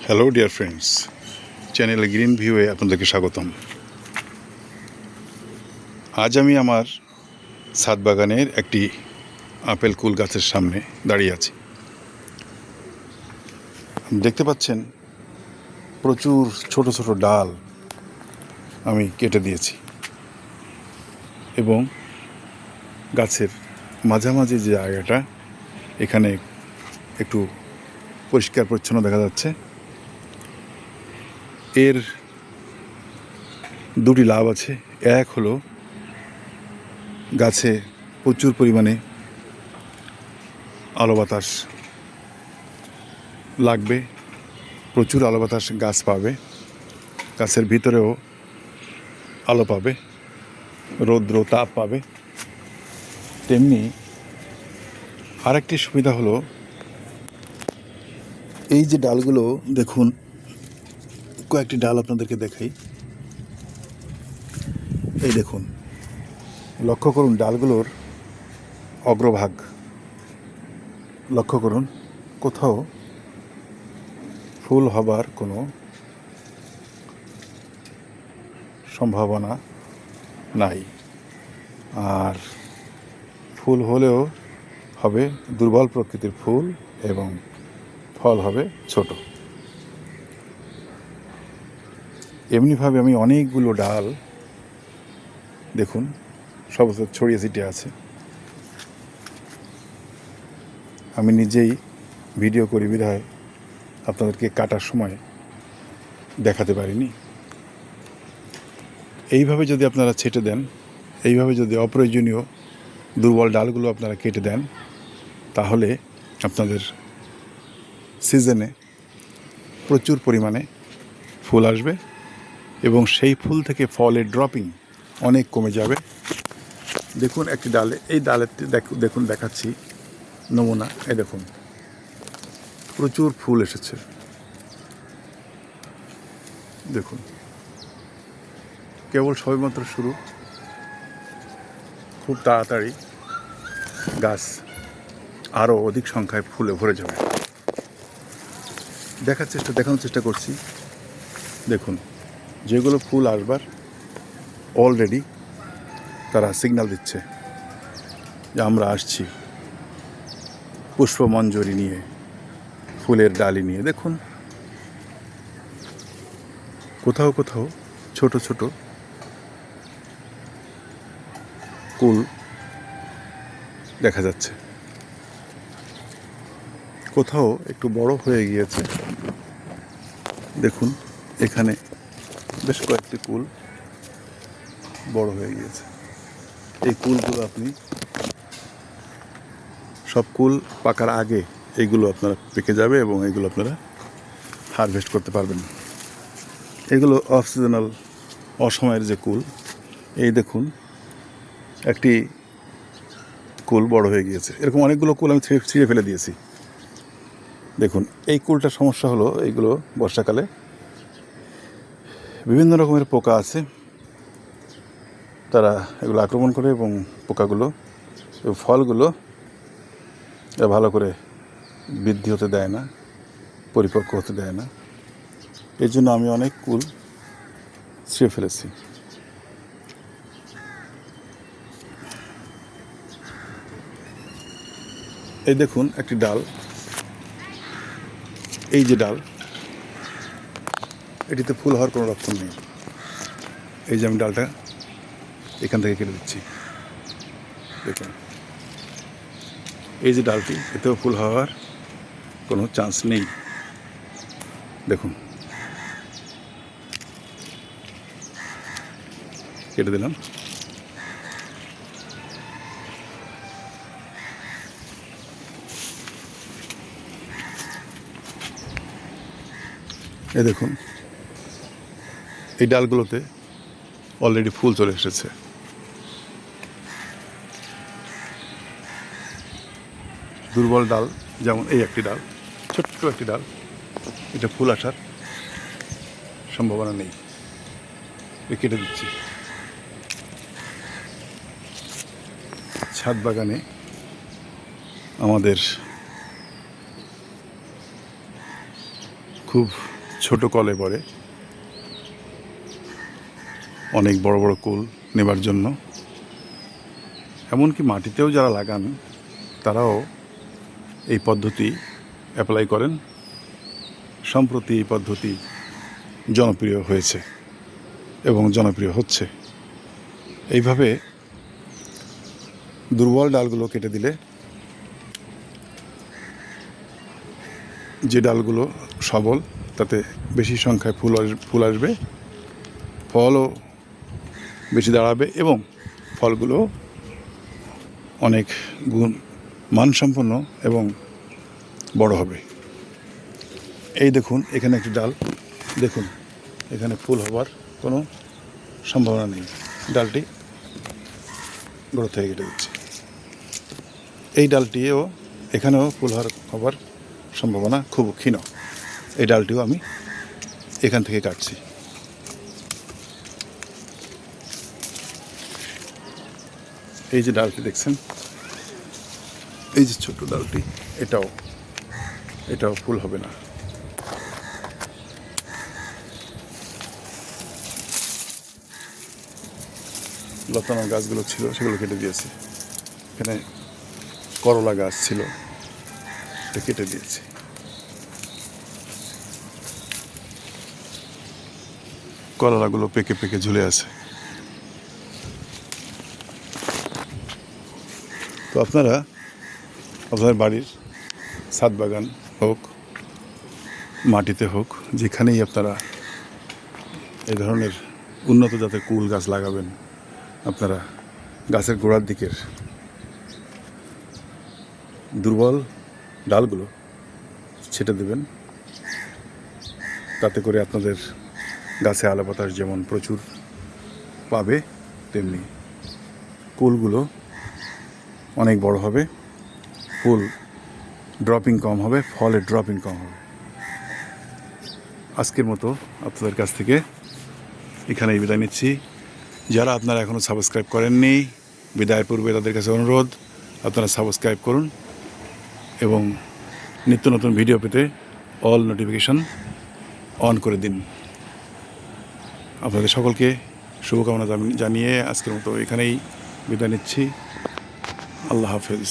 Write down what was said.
Hello dear friends, channel green ভিউয়ে আপনাদেরকে স্বাগতম। আজ আমি আমার ছাদ বাগানের একটি আপেল কুল গাছের সামনে দাঁড়িয়ে আছি। দেখতে পাচ্ছেন প্রচুর ছোট ছোট ডাল আমি কেটে দিয়েছি এবং গাছের মাঝামাঝি যে জায়গাটা এখানে একটু পরিষ্কার পরিচ্ছন্ন দেখা যাচ্ছে। এর দুটি লাভ আছে। এক হলো গাছে প্রচুর পরিমাণে আলো বাতাস লাগবে, প্রচুর আলো বাতাস গাছ পাবে, গাছের ভিতরেও আলো পাবে, রৌদ্র তাপ পাবে। তেমনি আরেকটি সুবিধা হলো এই যে ডালগুলো দেখুন, কয়েকটি ডাল আপনাদেরকে দেখাই। এই দেখুন, লক্ষ্য করুন ডালগুলোর অগ্রভাগ লক্ষ্য করুন, কোথাও ফুল হবার কোনো সম্ভাবনা নাই, আর ফুল হলেও হবে দুর্বল প্রকৃতির ফুল এবং ফল হবে ছোট। এমনিভাবে আমি অনেকগুলো ডাল দেখুন সবুজ ছড়িয়ে ছিটিয়ে আছে। আমি নিজেই ভিডিও করি বিধায় আপনাদেরকে কাটার সময় দেখাতে পারিনি। এইভাবে যদি আপনারা ছেটে দেন, এইভাবে যদি অপ্রয়োজনীয় দুর্বল ডালগুলো আপনারা কেটে দেন, তাহলে আপনাদের সিজনে প্রচুর পরিমাণে ফুল আসবে এবং সেই ফুল থেকে ফলের ড্রপিং অনেক কমে যাবে। দেখুন একটি ডালে, এই ডালেতে দেখুন দেখাচ্ছি নমুনা। এই দেখুন প্রচুর ফুল এসেছে। দেখুন কেবল সবেমাত্র শুরু, খুব তাড়াতাড়ি গাছ আরও অধিক সংখ্যায় ফুলে ভরে যাবে। দেখানোর চেষ্টা করছি। দেখুন যেগুলো ফুল আসবার অলরেডি তারা সিগন্যাল দিচ্ছে যে আমরা আসছি, পুষ্পমঞ্জরি নিয়ে, ফুলের ডালি নিয়ে। দেখুন কোথাও কোথাও ছোট ছোট কুল দেখা যাচ্ছে, কোথাও একটু বড় হয়ে গিয়েছে। দেখুন এখানে বেশ কয়েকটি কুল বড় হয়ে গিয়েছে। এই কুলগুলো আপনি সব কুল পাকার আগে এইগুলো আপনারা পেকে যাবে এবং এইগুলো আপনারা হারভেস্ট করতে পারবেন। এগুলো অফ সিজনাল, অসময়ের যে কুল। এই দেখুন একটি কুল বড় হয়ে গিয়েছে। এরকম অনেকগুলো কুল আমি ছিঁড়ে ফেলে দিয়েছি। দেখুন এই কুলটার সমস্যা হলো, এইগুলো বর্ষাকালে বিভিন্ন রকমের পোকা আছে, তারা এগুলো আক্রমণ করে এবং পোকাগুলো ফলগুলো ভালো করে বৃদ্ধি হতে দেয় না, পরিপক্ক হতে দেয় না। এই জন্য আমি অনেক কুল ছিঁড়ে ফেলেছি। এই দেখুন একটি ডাল, এই যে ডাল, এটিতে ফুল হওয়ার কোনো লক্ষণ নেই। এই যে আমি ডালটা এখান থেকে কেটে দিচ্ছি। দেখুন এই যে ডালটি, এতেও ফুল হওয়ার কোনো চান্স নেই। দেখুন কেটে দিলাম। এই দেখুন এই ডালগুলোতে অলরেডি ফুল চলে এসেছে। দুর্বল ডাল যেমন এই একটি ডাল, ছোট্ট একটি ডাল, এটা ফুল আসার সম্ভাবনা নেই, কেটে দিচ্ছি। ছাদ বাগানে আমাদের খুব ছোট কলে পড়ে, অনেক বড় বড় কুল নেবার জন্য। এমনকি মাটিতেও যারা লাগান তারাও এই পদ্ধতি অ্যাপ্লাই করেন। সম্প্রতি এই পদ্ধতি জনপ্রিয় হয়েছে এবং জনপ্রিয় হচ্ছে। এইভাবে দুর্বল ডালগুলো কেটে দিলে যে ডালগুলো সবল, তাতে বেশি সংখ্যায় ফুল আসবে, ফলও বেশি দাঁড়াবে এবং ফলগুলো অনেক মানসম্পন্ন এবং বড় হবে। এই দেখুন, এখানে একটি ডাল দেখুন, এখানে ফুল হবার কোনো সম্ভাবনা নেই। ডালটি গ্রোথ থেকে কেটে দিচ্ছে। এই ডালটিও এখানেও ফুল হবার সম্ভাবনা খুব ক্ষীণ। এই ডালটিও আমি এখান থেকে কাটছি। এই যে ডালটি দেখছেন, এই যে ছোট ডালটি, এটাও ফুল হবে না। লতানো গাছগুলো ছিল, সেগুলো কেটে দিয়েছে। এখানে করলা গাছ ছিল, এটা কেটে দিয়েছে। করলাগুলো পেকে পেকে ঝুলে আছে। তো আপনারা আপনার বাড়ির ছাদ বাগান হোক, মাটিতে হোক, যেখানেই আপনারা এই ধরনের উন্নত জাতের কুল গাছ লাগাবেন, আপনারা গাছের গোড়ার দিকের দুর্বল ডালগুলো ছেটে দেবেন। তাতে করে আপনাদের গাছে আলো বাতাস যেমন প্রচুর পাবে, তেমনি কুলগুলো অনেক বড় হবে, ফুল ড্রপিং কম হবে, ফলের ড্রপিং কম হবে। আজকের মতো আপনাদের কাছ থেকে এখানেই বিদায় নিচ্ছি। যারা আপনারা এখনও সাবস্ক্রাইব করেননি, বিদায়ের পূর্বে তাদের কাছে অনুরোধ, আপনারা সাবস্ক্রাইব করুন এবং নিত্য নতুন ভিডিও পেতে অল নোটিফিকেশন অন করে দিন। আপনাদের সকলকে শুভকামনা জানিয়ে আজকের মতো এখানেই বিদায় নিচ্ছি। আল্লাহ হাফেজ।